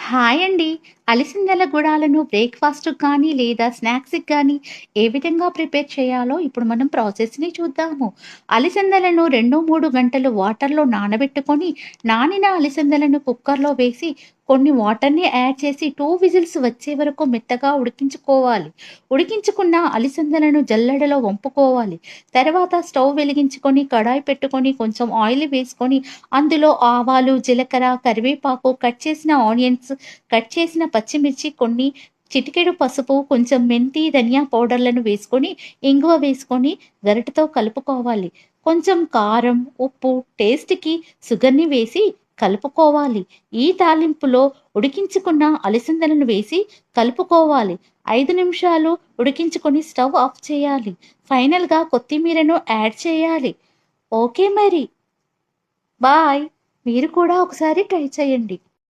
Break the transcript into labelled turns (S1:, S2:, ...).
S1: Hi అండి. అలిసిందల గుడాలను బ్రేక్‌ఫాస్ట్‌కి కానీ, లేదా స్నాక్స్‌కి కానీ ఏ విధంగా ప్రిపేర్ చేయాలో ఇప్పుడు మనం ప్రాసెస్‌ని చూద్దాము. అలిసిందలను 2, 3 గంటలు వాటర్‌లో నానబెట్టుకొని, నానిన అలిసిందలను కుక్కర్‌లో వేసి, కొన్ని వాటర్‌ని యాడ్ చేసి 2 విజిల్స్ వచ్చే వరకు మెత్తగా ఉడికించుకోవాలి. ఉడికించుకున్న అలిసిందలను జల్లెడలో వంపుకోవాలి. తర్వాత స్టవ్ వెలిగించుకొని, కడాయి పెట్టుకొని, కొంచెం ఆయిల్ వేసుకొని, అందులో ఆవాలు, జీలకర్ర, కరివేపాకు, కట్ చేసిన ఆనియన్స్, కట్ చేసిన పచ్చిమిర్చి కొన్ని, చిటికెడు పసుపు, కొంచెం మెంతి, ధనియా పౌడర్‌లను వేసుకొని, ఇంగువ వేసుకొని గరిటెతో కలుపుకోవాలి. కొంచెం కారం, ఉప్పు, టేస్ట్‌కి షుగర్‌ని వేసి కలుపుకోవాలి. ఈ తాలింపులో ఉడికించుకున్న అలసందలను వేసి కలుపుకోవాలి. 5 నిమిషాలు ఉడికించుకొని స్టవ్ ఆఫ్ చేయాలి. ఫైనల్‌గా కొత్తిమీరను యాడ్ చేయాలి. ఓకే మరి. బాయ్. మీరు కూడా ఒకసారి ట్రై చేయండి.